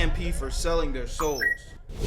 AMP for selling their souls.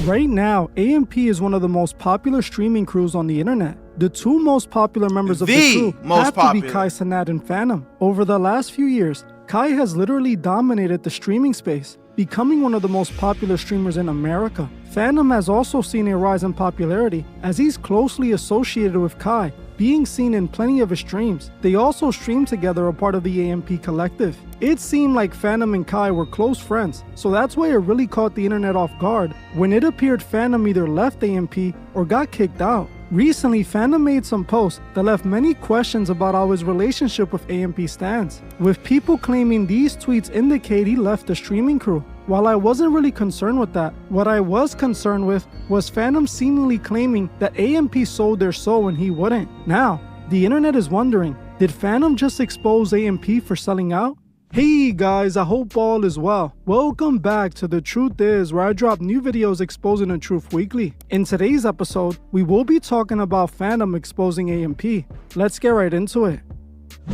Right now, AMP is one of the most popular streaming crews on the internet. The two most popular members of the crew have to be Kai, Cenat, and Fanum. Over the last few years, Kai has literally dominated the streaming space, becoming one of the most popular streamers in America. Fanum has also seen a rise in popularity as he's closely associated with Kai, being seen in plenty of his streams. They also stream together, a part of the AMP collective. It seemed like Fanum and Kai were close friends, so that's why it really caught the internet off guard when it appeared Fanum either left AMP or got kicked out. Recently, Fanum made some posts that left many questions about how his relationship with AMP stands, with people claiming these tweets indicate he left the streaming crew. While I wasn't really concerned with that, what I was concerned with was Fanum seemingly claiming that AMP sold their soul and he wouldn't. Now, the internet is wondering, did Fanum just expose AMP for selling out? Hey guys, I hope all is well. Welcome back to The Truth Is, where I drop new videos exposing the truth weekly. In today's episode, we will be talking about Fanum exposing AMP. Let's get right into it.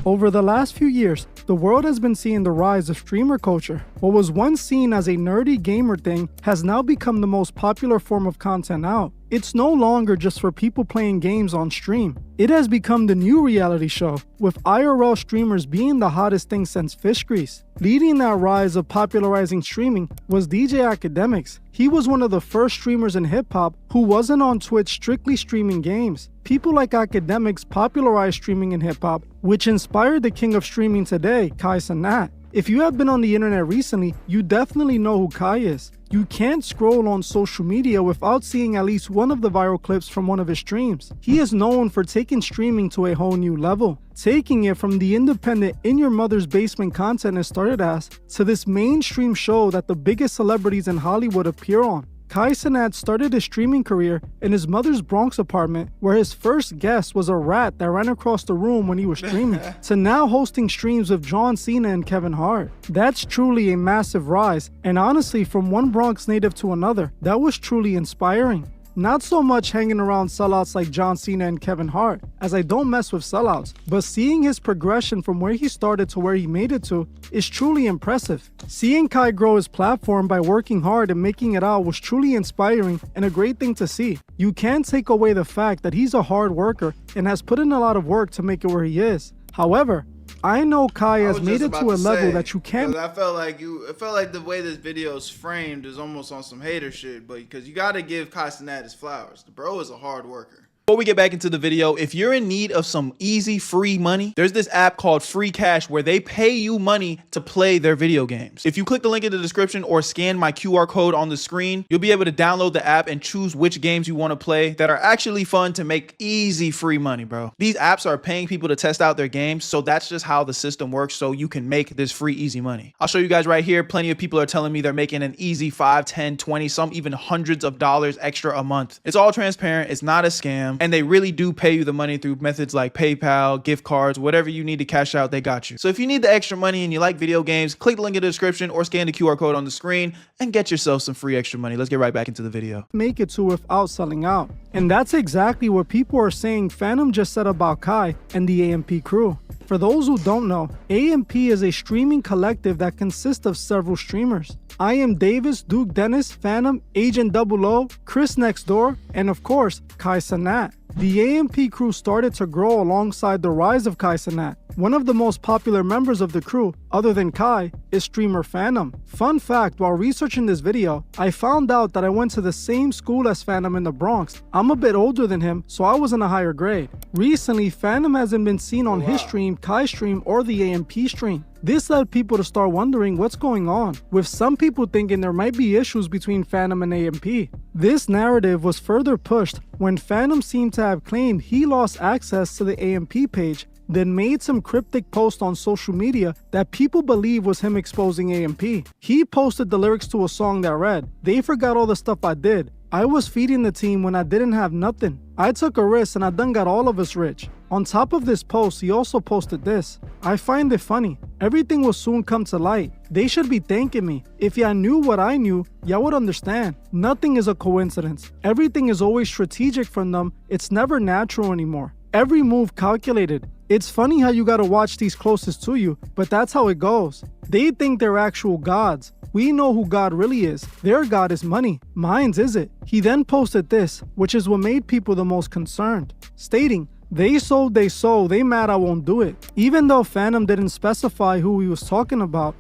Over the last few years, the world has been seeing the rise of streamer culture. What was once seen as a nerdy gamer thing has now become the most popular form of content out. It's no longer just for people playing games on stream. It has become the new reality show, with IRL streamers being the hottest thing since fish grease. Leading that rise of popularizing streaming was DJ Akademiks. He was one of the first streamers in hip-hop who wasn't on Twitch strictly streaming games. People like Akademiks popularized streaming in hip-hop, which inspired the king of streaming today, Kai Cenat. If you have been on the internet recently, you definitely know who Kai is. You can't scroll on social media without seeing at least one of the viral clips from one of his streams. He is known for taking streaming to a whole new level, taking it from the independent in your mother's basement content it started as, to this mainstream show that the biggest celebrities in Hollywood appear on. Kai Cenat started his streaming career in his mother's Bronx apartment, where his first guest was a rat that ran across the room when he was streaming, to now hosting streams with John Cena and Kevin Hart. That's truly a massive rise, and honestly, from one Bronx native to another, that was truly inspiring. Not so much hanging around sellouts like John Cena and Kevin Hart, as I don't mess with sellouts, but seeing his progression from where he started to where he made it to is truly impressive. Seeing Kai grow his platform by working hard and making it out was truly inspiring and a great thing to see. You can't take away the fact that he's a hard worker and has put in a lot of work to make it where he is. However, I know Kai has made it to a level that you can't. I felt like the way this video is framed is almost on some hater shit, but because you got to give Kai Cenat his flowers. The bro is a hard worker. Before we get back into the video, if you're in need of some easy free money, there's this app called Free Cash where they pay you money to play their video games. If you click the link in the description or scan my QR code on the screen, you'll be able to download the app and choose which games you want to play that are actually fun to make easy free money, bro. These apps are paying people to test out their games, so that's just how the system works, so you can make this free easy money. I'll show you guys right here. Plenty of people are telling me they're making an easy 5, 10, 20, some even hundreds of dollars extra a month. It's all transparent. It's not a scam. And they really do pay you the money through methods like PayPal, gift cards, whatever you need to cash out, they got you. So if you need the extra money and you like video games, click the link in the description or scan the QR code on the screen and get yourself some free extra money. Let's get right back into the video. Make it to without selling out. And that's exactly what people are saying Fanum just said about Kai and the AMP crew. For those who don't know, AMP is a streaming collective that consists of several streamers. I am Davis, Duke Dennis, Fanum, Agent 00, Chris Next Door, and of course, Kai Cenat. The AMP crew started to grow alongside the rise of Kai Cenat. One of the most popular members of the crew, other than Kai, is streamer Fanum. Fun fact, while researching this video, I found out that I went to the same school as Fanum in the Bronx. I'm a bit older than him, so I was in a higher grade. Recently, Fanum hasn't been seen on his stream, Kai's stream, or the AMP stream. This led people to start wondering what's going on, with some people thinking there might be issues between Fanum and AMP. This narrative was further pushed when Fanum seemed to have claimed he lost access to the AMP page, then made some cryptic post on social media that people believe was him exposing AMP. He posted the lyrics to a song that read, "They forgot all the stuff I did. I was feeding the team when I didn't have nothing. I took a risk and I done got all of us rich." On top of this post, he also posted this, "I find it funny. Everything will soon come to light. They should be thanking me. If y'all knew what I knew, y'all would understand. Nothing is a coincidence. Everything is always strategic from them. It's never natural anymore. Every move calculated. It's funny how you gotta watch these closest to you, but that's how it goes. They think they're actual gods. We know who God really is. Their God is money. Mine's is it. He then posted this, which is what made people the most concerned, stating, "They sold, they mad I won't do it." Even though Fanum didn't specify who he was talking about,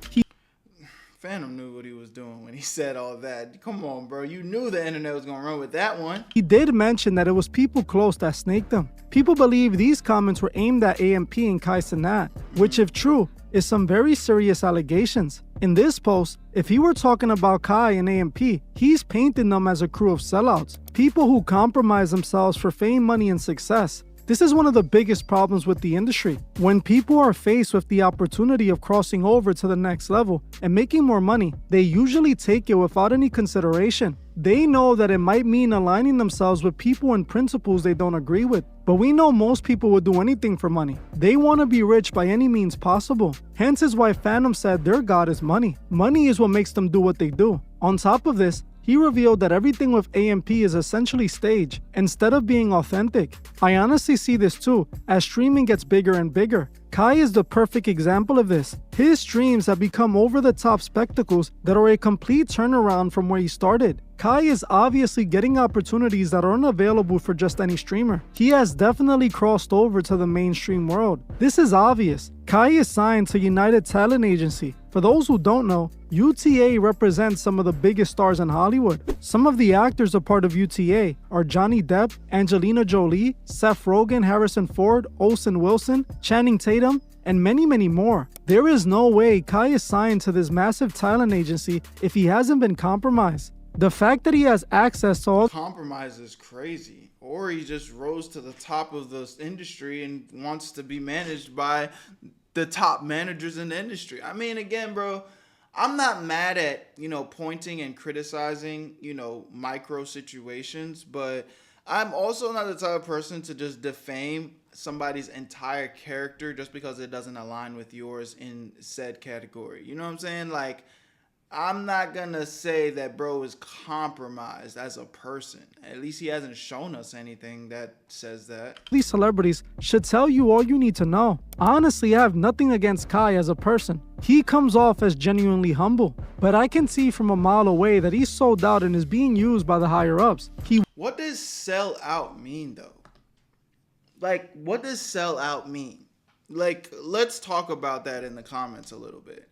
Fanum knew what he was doing when he said all that. Come on, bro. You knew the internet was going to run with that one. He did mention that it was people close that snaked him. People believe these comments were aimed at AMP and Cenat, which, if true, is some very serious allegations. In this post, if he were talking about Kai and AMP, he's painting them as a crew of sellouts, people who compromise themselves for fame, money, and success. This is one of the biggest problems with the industry. When people are faced with the opportunity of crossing over to the next level and making more money, they usually take it without any consideration. They know that it might mean aligning themselves with people and principles they don't agree with. But we know most people would do anything for money. They want to be rich by any means possible. Hence is why Fanum said their God is money. Money is what makes them do what they do. On top of this, he revealed that everything with AMP is essentially staged instead of being authentic. I honestly see this too, as streaming gets bigger and bigger. Kai is the perfect example of this. His streams have become over-the-top spectacles that are a complete turnaround from where he started. Kai is obviously getting opportunities that are unavailable for just any streamer. He has definitely crossed over to the mainstream world. This is obvious. Kai is signed to United Talent Agency. For those who don't know, UTA represents some of the biggest stars in Hollywood. Some of the actors a part of UTA are Johnny Depp, Angelina Jolie, Seth Rogen, Harrison Ford, Olsen Wilson, Channing Tatum, and many, many more. There is no way Kai is signed to this massive talent agency if he hasn't been compromised. The fact that he has access to all compromise is crazy. Or he just rose to the top of the industry and wants to be managed by the top managers in the industry. I mean, again, bro, I'm not mad at, pointing and criticizing, micro situations, but I'm also not the type of person to just defame somebody's entire character just because it doesn't align with yours in said category. You know what I'm saying? Like, I'm not gonna say that bro is compromised as a person. At least he hasn't shown us anything that says that. These celebrities should tell you all you need to know. Honestly, I have nothing against Kai as a person. He comes off as genuinely humble, but I can see from a mile away that he's sold out and is being used by the higher ups. What does sell out mean though? Like, what does sell out mean? Like, let's talk about that in the comments a little bit.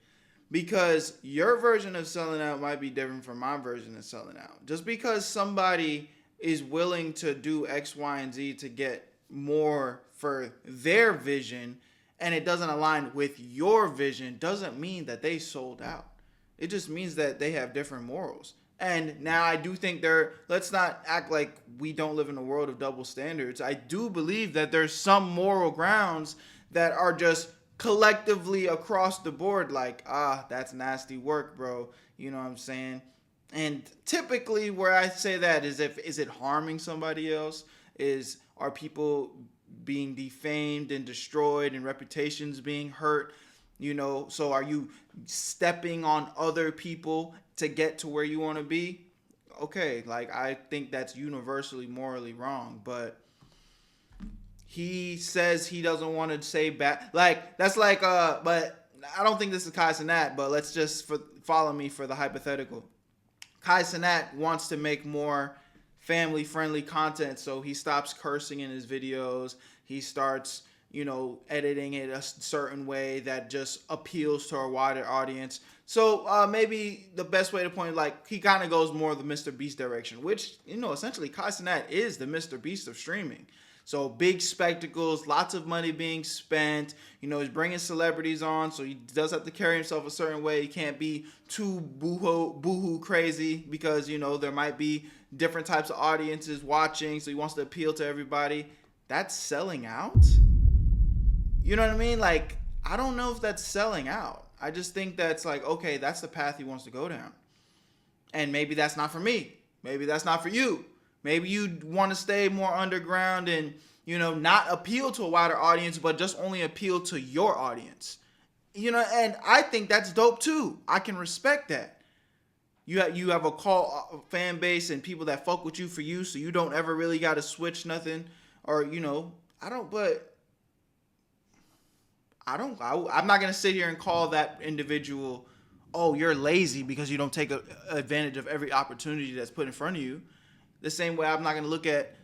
Because your version of selling out might be different from my version of selling out. Just because somebody is willing to do X, Y, and Z to get more for their vision and it doesn't align with your vision doesn't mean that they sold out. It just means that they have different morals. And now I do think let's not act like we don't live in a world of double standards. I do believe that there's some moral grounds that are just collectively across the board, like, that's nasty work, bro. You know what I'm saying? And typically where I say that is is it harming somebody else? Are people being defamed and destroyed and reputations being hurt? So are you stepping on other people to get to where you want to be? Okay, like, I think that's universally morally wrong, but he says he doesn't want to say bad. Like, that's like, but I don't think this is Cenat, but let's just follow me for the hypothetical. Cenat wants to make more family-friendly content, so he stops cursing in his videos. He starts, editing it a certain way that just appeals to a wider audience. So maybe the best way to point, like, he kind of goes more the Mr. Beast direction, which, essentially Cenat is the Mr. Beast of streaming. So big spectacles, lots of money being spent. He's bringing celebrities on, so he does have to carry himself a certain way. He can't be too boohoo crazy because, there might be different types of audiences watching, so he wants to appeal to everybody. That's selling out? You know what I mean? Like, I don't know if that's selling out. I just think that's like, okay, that's the path he wants to go down. And maybe that's not for me. Maybe that's not for you. Maybe you want to stay more underground and, not appeal to a wider audience, but just only appeal to your audience. And I think that's dope too. I can respect that. You have a core fan base and people that fuck with you for you, so you don't ever really got to switch nothing. Or, I'm not going to sit here and call that individual oh, you're lazy because you don't take advantage of every opportunity that's put in front of you. The same way I'm not going to look at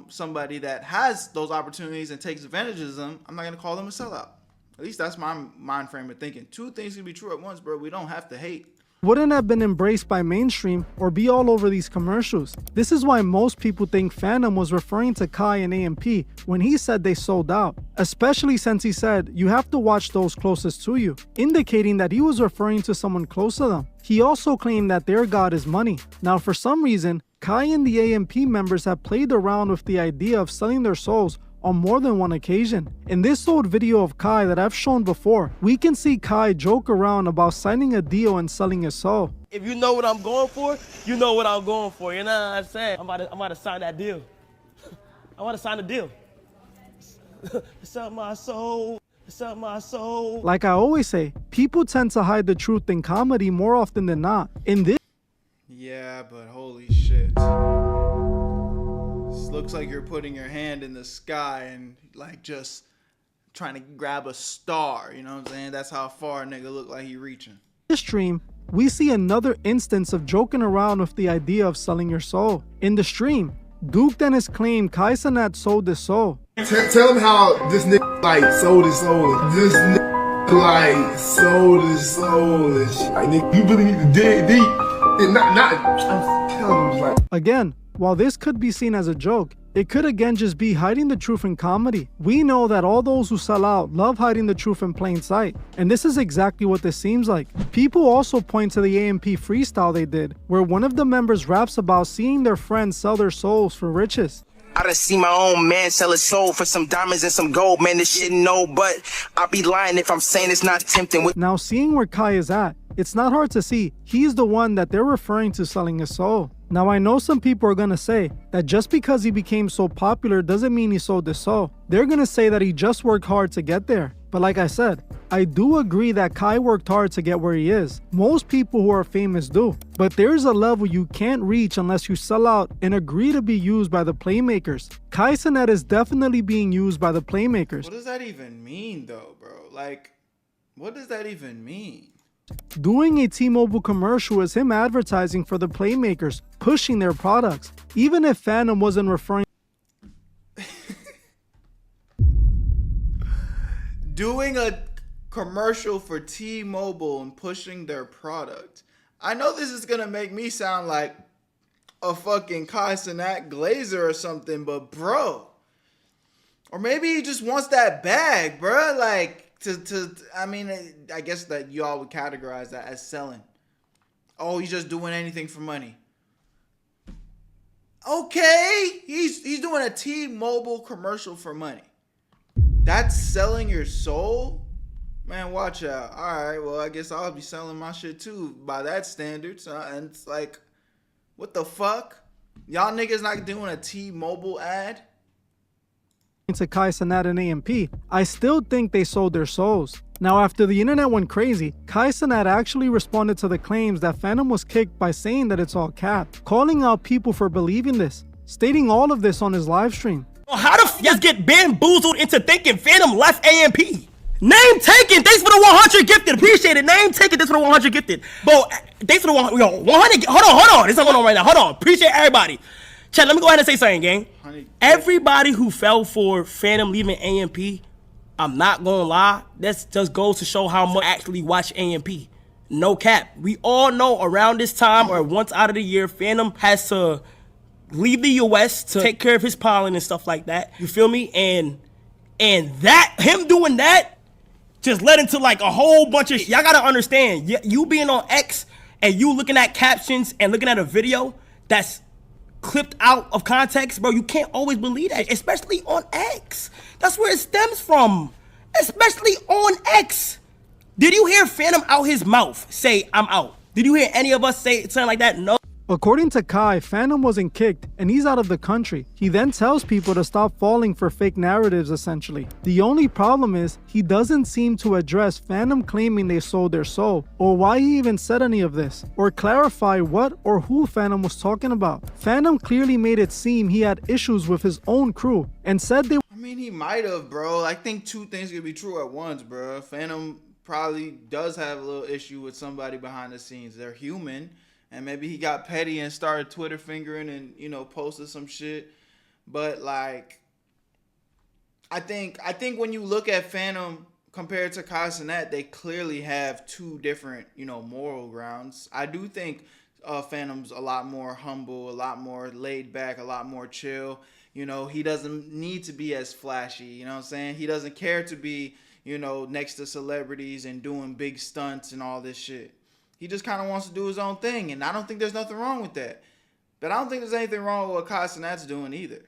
somebody that has those opportunities and takes advantage of them. I'm not going to call them a sellout. At least that's my mind frame of thinking. Two things can be true at once, bro. We don't have to hate. Wouldn't have been embraced by mainstream or be all over these commercials. This is why most people think Fanum was referring to Kai and AMP when he said they sold out, especially since he said you have to watch those closest to you, indicating that he was referring to someone close to them. He also claimed that their god is money. Now for some reason, Kai and the AMP members have played around with the idea of selling their souls on more than one occasion. In this old video of Kai that I've shown before, we can see Kai joke around about signing a deal and selling his soul. If you know what I'm going for, you know what I'm going for. You know what I'm saying? I'm about to sign that deal. I want to sign the deal. Sell my soul. Sell my soul. Like I always say, people tend to hide the truth in comedy more often than not. In this, yeah, but holy shit. This looks like you're putting your hand in the sky and like just trying to grab a star, you know what I'm saying? That's how far a nigga look like he reaching. This stream, we see another instance of joking around with the idea of selling your soul. In the stream, Duke Dennis claimed Kai Cenat sold his soul. Tell him how this nigga like sold his soul. This nigga like sold his soul and shit. Like nigga, you really need to dig deep. And not I'm telling him like. Again, while this could be seen as a joke, it could again just be hiding the truth in comedy. We know that all those who sell out love hiding the truth in plain sight, and this is exactly what this seems like. People also point to the AMP freestyle they did, where one of the members raps about seeing their friends sell their souls for riches. I done see my own man sell his soul for some diamonds and some gold, man, this shit no, but I'll be lying if I'm saying it's not tempting. Now seeing where Kai is at, it's not hard to see he's the one that they're referring to selling his soul. Now I know some people are gonna say that just because he became so popular doesn't mean he sold his soul. They're gonna say that he just worked hard to get there. But like I said, I do agree that Kai worked hard to get where he is. Most people who are famous do. But there's a level you can't reach unless you sell out and agree to be used by the playmakers. Kai Cenat is definitely being used by the playmakers. What does that even mean though, bro? Like, what does that even mean? Doing a T-Mobile commercial is him advertising for the playmakers, pushing their products. Even if Fanum wasn't referring doing a commercial for T-Mobile and pushing their product. I know this is gonna make me sound like a fucking Kai Cenat glazer or something, but bro, or maybe he just wants that bag, bro. Like I mean, I guess that y'all would categorize that as selling. Oh, he's just doing anything for money. Okay, he's doing a T-Mobile commercial for money. That's selling your soul? Man, watch out. All right, well, I guess I'll be selling my shit too by that standard. So, and it's like, what the fuck? Y'all niggas not doing a T-Mobile ad? to Kai Cenat and AMP, I still think they sold their souls. Now, after the internet went crazy, Kai Cenat actually responded to the claims that Fanum was kicked by saying that it's all cap, calling out people for believing this, stating all of this on his live stream. How the f y'all get bamboozled into thinking Fanum left AMP? Name taken. Thanks for the 100 gifted. Appreciate it. Name taken. Thanks for the 100 gifted. Bro, thanks for the 100. 100. Hold on. This is going on right now. Hold on. Appreciate everybody. Chat, let me go ahead and say something, gang. Everybody who fell for Fanum leaving AMP, I'm not gonna lie, that just goes to show how much I actually watch AMP. No cap. We all know around this time or once out of the year, Fanum has to leave the US to take care of his pollen and stuff like that. You feel me? And that, him doing that, just led into like a whole bunch of y'all gotta understand, you being on X and you looking at captions and looking at a video that's clipped out of context, bro, you can't always believe that, especially on X. That's where it stems from, especially on X. Did you hear Fanum out his mouth say, I'm out? Did you hear any of us say something like that? No. According to Kai, Fanum wasn't kicked and he's out of the country. He then tells people to stop falling for fake narratives essentially. The only problem is he doesn't seem to address Fanum claiming they sold their soul, or why he even said any of this, or clarify what or who Fanum was talking about. Fanum clearly made it seem he had issues with his own crew and said they— I mean, he might have, bro. I think two things could be true at once, bro. Fanum probably does have a little issue with somebody behind the scenes. They're human, and maybe he got petty and started Twitter fingering and, you know, posted some shit. But like, I think when you look at Fanum compared to Cenat, they clearly have two different, you know, moral grounds. I do think Fanum's a lot more humble, a lot more laid back, a lot more chill. You know, he doesn't need to be as flashy. You know what I'm saying? He doesn't care to be, you know, next to celebrities and doing big stunts and all this shit. He just kind of wants to do his own thing, and I don't think there's nothing wrong with that. But I don't think there's anything wrong with what Cenat's doing either.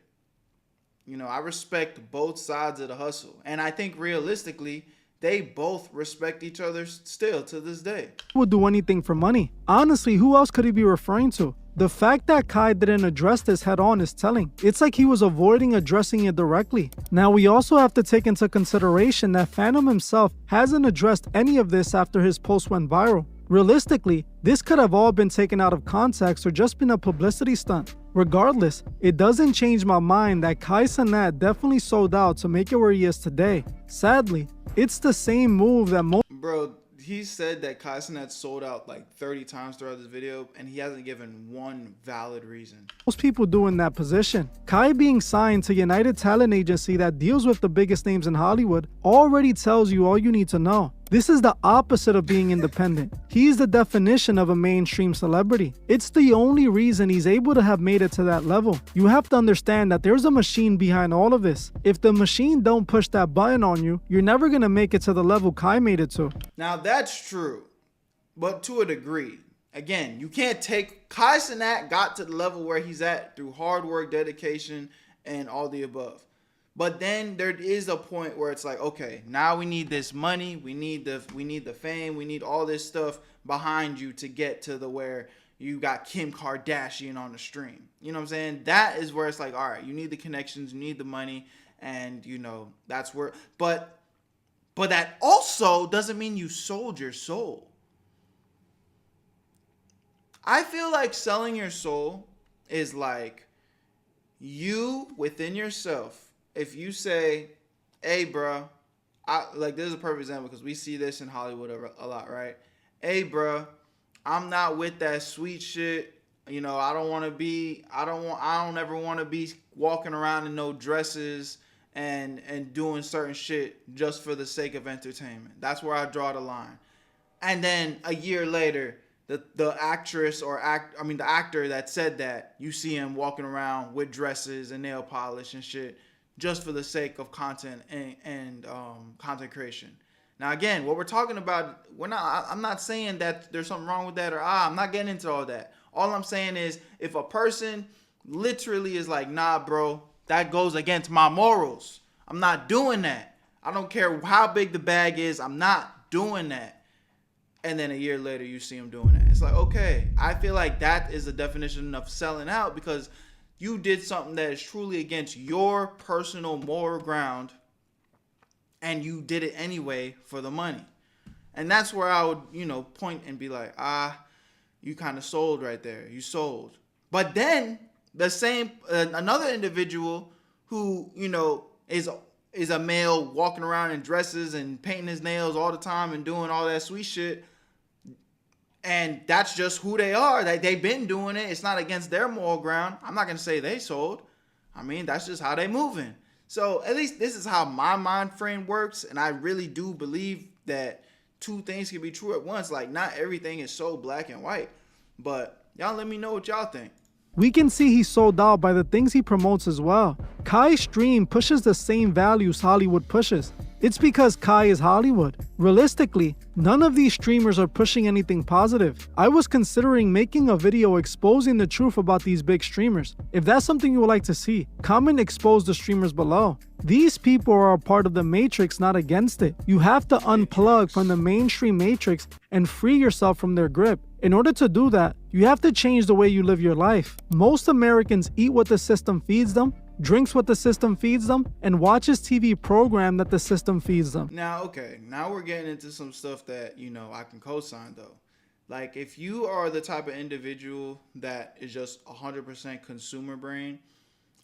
You know, I respect both sides of the hustle. And I think realistically, they both respect each other still to this day. Would do anything for money. Honestly, who else could he be referring to? The fact that Kai didn't address this head on is telling. It's like he was avoiding addressing it directly. Now, we also have to take into consideration that Fanum himself hasn't addressed any of this after his post went viral. Realistically, this could have all been taken out of context or just been a publicity stunt. Regardless, it doesn't change my mind that Cenat definitely sold out to make it where he is today. Sadly, it's the same move that Bro, he said that Cenat sold out like 30 times throughout this video, and he hasn't given one valid reason. Most people do in that position. Kai being signed to United Talent Agency that deals with the biggest names in Hollywood already tells you all you need to know. This is the opposite of being independent. He's the definition of a mainstream celebrity. It's the only reason he's able to have made it to that level. You have to understand that there's a machine behind all of this. If the machine don't push that button on you, you're never gonna make it to the level Kai made it to. Now that's true, but to a degree. Again, you can't take Cenat got to the level where he's at through hard work, dedication, and all the above. But then there is a point where it's like, okay, now we need this money, we need the fame, we need all this stuff behind you to get to the where you got Kim Kardashian on the stream. You know what I'm saying? That is where it's like, all right, you need the connections, you need the money, and you know, that's where, but that also doesn't mean you sold your soul. I feel like selling your soul is like you within yourself. If you say, hey, bro, like this is a perfect example because we see this in Hollywood a lot, right? Hey, bro, I'm not with that sweet shit. You know, I don't ever want to be walking around in no dresses and doing certain shit just for the sake of entertainment. That's where I draw the line. And then a year later, the actress or the actor that said that, you see him walking around with dresses and nail polish and shit, just for the sake of content and content creation. Now, again, what we're talking about, I'm not saying that there's something wrong with that or I'm not getting into all that. All I'm saying is if a person literally is like, nah, bro, that goes against my morals. I'm not doing that. I don't care how big the bag is. I'm not doing that. And then a year later, you see him doing that. It's like, okay, I feel like that is the definition of selling out because you did something that is truly against your personal moral ground and you did it anyway for the money. And that's where I would, you know, point and be like, you kind of sold right there. You sold. But then the same, another individual who, you know, is a male walking around in dresses and painting his nails all the time and doing all that sweet shit. And that's just who they are. They've been doing it. It's not against their moral ground. I'm not going to say they sold. I mean, that's just how they moving. So at least this is how my mind frame works. And I really do believe that two things can be true at once. Like, not everything is so black and white. But y'all let me know what y'all think. We can see he's sold out by the things he promotes as well. Kai's stream pushes the same values Hollywood pushes. It's because Kai is Hollywood. Realistically, none of these streamers are pushing anything positive. I was considering making a video exposing the truth about these big streamers. If that's something you would like to see, comment expose the streamers below. These people are a part of the matrix, not against it. You have to unplug from the mainstream matrix and free yourself from their grip. In order to do that, you have to change the way you live your life. Most Americans eat what the system feeds them, drinks what the system feeds them, and watches TV program that the system feeds them. Now, okay, now we're getting into some stuff that, you know, I can co-sign though. Like, if you are the type of individual that is just 100% consumer brain,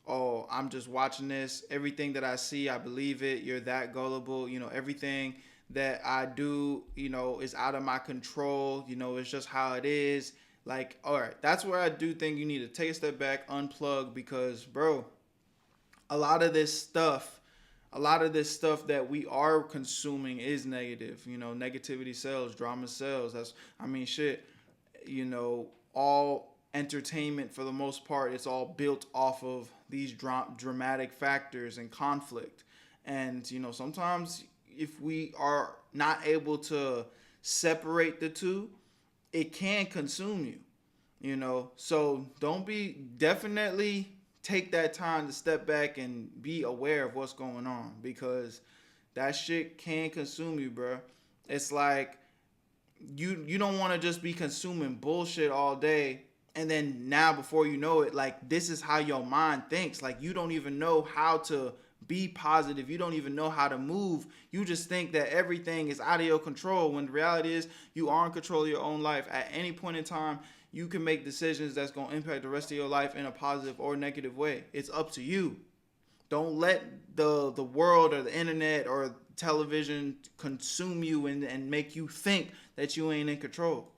oh, I'm just watching this, everything that I see, I believe it, you're that gullible, you know, everything that I do, you know, is out of my control. You know, it's just how it is. Like, all right, that's where I do think you need to take a step back, unplug, because, bro, a lot of this stuff that we are consuming is negative. You know, negativity sells, drama sells. That's, I mean, shit, you know, all entertainment for the most part, it's all built off of these dramatic factors and conflict. And, you know, sometimes if we are not able to separate the two, it can consume you, you know. So definitely take that time to step back and be aware of what's going on, because that shit can consume you, bro. It's like you don't want to just be consuming bullshit all day, and then now before you know it, like, this is how your mind thinks. Like, you don't even know how to be positive. You don't even know how to move. You just think that everything is out of your control, when the reality is you are in control of your own life. At any point in time, you can make decisions that's going to impact the rest of your life in a positive or negative way. It's up to you. Don't let the world or the internet or television consume you and make you think that you ain't in control.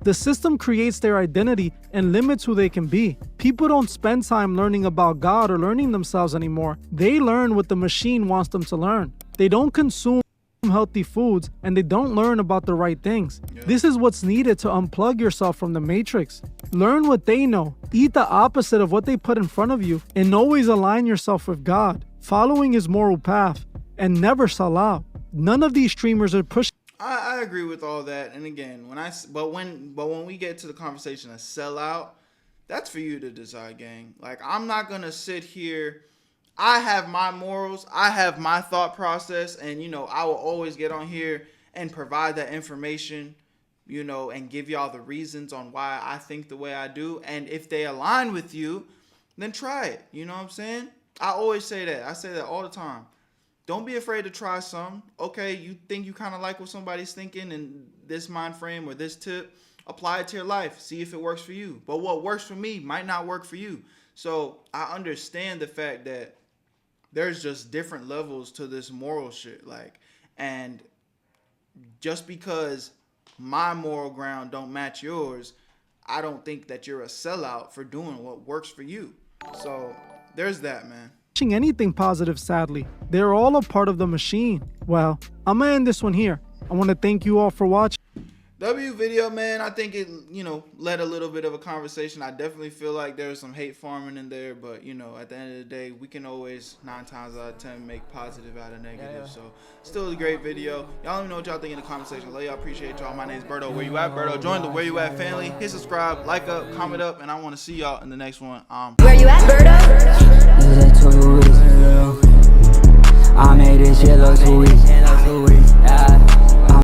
The system creates their identity and limits who they can be. People don't spend time learning about God or learning themselves anymore. They learn what the machine wants them to learn. They don't consume healthy foods, and they don't learn about the right things. Yeah. This is what's needed to unplug yourself from the matrix. Learn what they know. Eat the opposite of what they put in front of you, and always align yourself with God, following his moral path, and never sell out. None of these streamers are pushing. I agree with all that, and again, when we get to the conversation of sell out, that's for you to decide, gang. Like, I'm not gonna sit here. I have my morals, I have my thought process, and, you know, I will always get on here and provide that information, you know, and give y'all the reasons on why I think the way I do. And if they align with you, then try it. You know what I'm saying? I always say that. I say that all the time. Don't be afraid to try some. Okay, you think you kind of like what somebody's thinking in this mind frame or this tip, apply it to your life. See if it works for you. But what works for me might not work for you. So I understand the fact that there's just different levels to this moral shit. Like, and just because my moral ground don't match yours, I don't think that you're a sellout for doing what works for you. So there's that, man. Anything positive, sadly. They're all a part of the machine. Well, I'm gonna end this one here. I want to thank you all for watching. W video, man, I think it, you know, led a little bit of a conversation. I definitely feel like there's some hate farming in there, but, you know, at the end of the day, we can always 9 times out of 10 make positive out of negative. Yeah. So still a great video. Y'all let me know what y'all think in the comment section. Love y'all, appreciate y'all. My name is Berto. Where you at, Berto? Join the Where You At family. Hit subscribe, like up, comment up, and I want to see y'all in the next one. Where you at, Berto? I made this shit look too easy.